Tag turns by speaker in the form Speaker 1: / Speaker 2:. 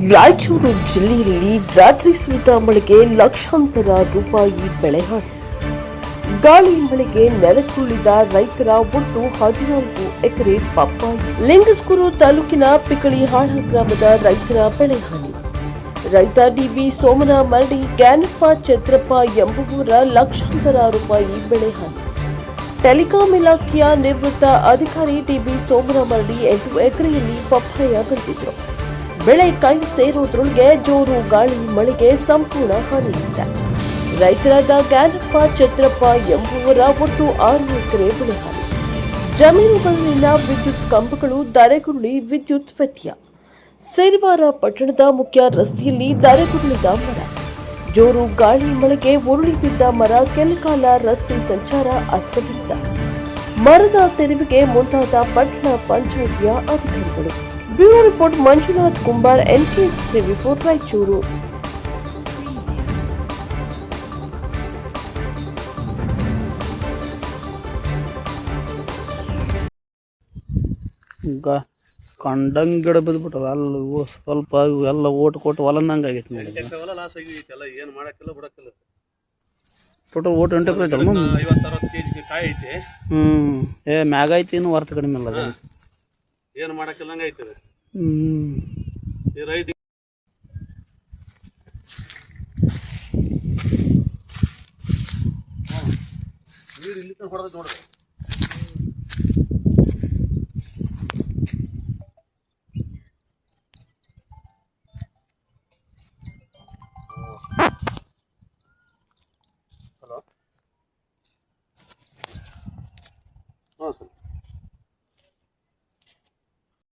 Speaker 1: ರಾಯಚೂರು ಜಿಲ್ಲೆಯಲ್ಲಿ ರಾತ್ರಿ ಸುರಿದ ಮಳೆಗೆ ಲಕ್ಷಾಂತರ ರೂಪಾಯಿ ಬೆಳೆಹಾನಿ. ಗಾಳಿ ಮಳೆಗೆ ನೆಲಕ್ಕುರುಳಿದ ರೈತರ ಒಟ್ಟು 14 ಎಕರೆ ಪಪ್ಪಾಯಿ. ಲಿಂಗಸ್ಕೂರು ತಾಲೂಕಿನ ಪಿಕಳಿಹಾಳ ಗ್ರಾಮದ ರೈತರ ಬೆಳೆಹಾನಿ. ರೈತ ಡಿಬಿ ಸೋಮನ ಮರಡಿ ಗ್ಯಾನಪ್ಪ ಛತ್ರಪ್ಪ ಎಂಬುವರ ಲಕ್ಷಾಂತರ ರೂಪಾಯಿ ಬೆಳೆಹಾನಿ. ಟೆಲಿಕಾಂ ಇಲಾಖೆಯ ನಿವೃತ್ತ ಅಧಿಕಾರಿ ಡಿಬಿ ಸೋಮನ ಮರಡಿ 8 ಎಕರೆಯಲ್ಲಿ ಪಪ್ಪಾಯ ಬೆಳೆದಿದ್ರು. ಬೆಳೆ ಕೈ ಸೇರುವುದರೊಳಗೆ ಜೋರು ಗಾಳಿ ಮಳೆಗೆ ಸಂಪೂರ್ಣ ಹಾನಿಯಾಗಿದೆ. ರೈತರಾದ ಗ್ಯಾನಪ್ಪ ಛತ್ರಪ್ಪ ಎಂಬುವರ ಒಟ್ಟು 6 ಎಕರೆ ಬೆಳೆ ಹಾನಿ. ಜಮೀನುಗಳಲ್ಲಿನ ವಿದ್ಯುತ್ ಕಂಬಗಳು ಧರೆಗುರುಳಿ ವಿದ್ಯುತ್ ವ್ಯತ್ಯಯ. ಸೇರವಾರ ಪಟ್ಟಣದ ಮುಖ್ಯ ರಸ್ತೆಯಲ್ಲಿ ಧರೆಗುರುಳಿದ ಮರ. ಜೋರು ಗಾಳಿ ಮಳೆಗೆ ಉರುಳಿ ಬಿದ್ದ ಮರ ಕೆಲಕಾಲ ರಸ್ತೆ ಸಂಚಾರ ಅಸ್ತವ್ಯಸ್ತ. ಮರದ ತೆರವಿಗೆ ಮುಂದಾದ ಪಟ್ಟಣ ಪಂಚಾಯಿತಿಯ ಅಧಿಕಾರಿಗಳು. Bureau report Manjunath Kumbar, NKS TV4 Raichur.
Speaker 2: ಕಂಡಂಗೆ ಗಿಡ ಬಿದ್ದುಬಿಟ್ಟವ ಅಲ್ಲಿ ಸ್ವಲ್ಪ ಎಲ್ಲ ಓಟ್ ಕೊಟ್ಟು ಹೊಲನಂಗೆ ಆಗೈತೆ ನೋಡಿ. ಟೋಟಲ್ ಓಟ್ 8 ಎಕರೆ ಐತಲ್ಲ.
Speaker 3: 50-60 kg ಕಾಯಿ ಐತೆ.
Speaker 2: ಮ್ಯಾಗ ಐತಿ, ಇನ್ನು ವರ್ತ ಕಡಿಮೆ ಅಲ್ಲ ಅದು.
Speaker 3: ಏನು ಮಾಡಕ್ಕಿಲ್ಲಂಗೆ ಐತದೆ. ರೈತ ನೀರು ಇಲ್ಲಿ ಹೊಡೆದ ನೋಡ್ರಿ.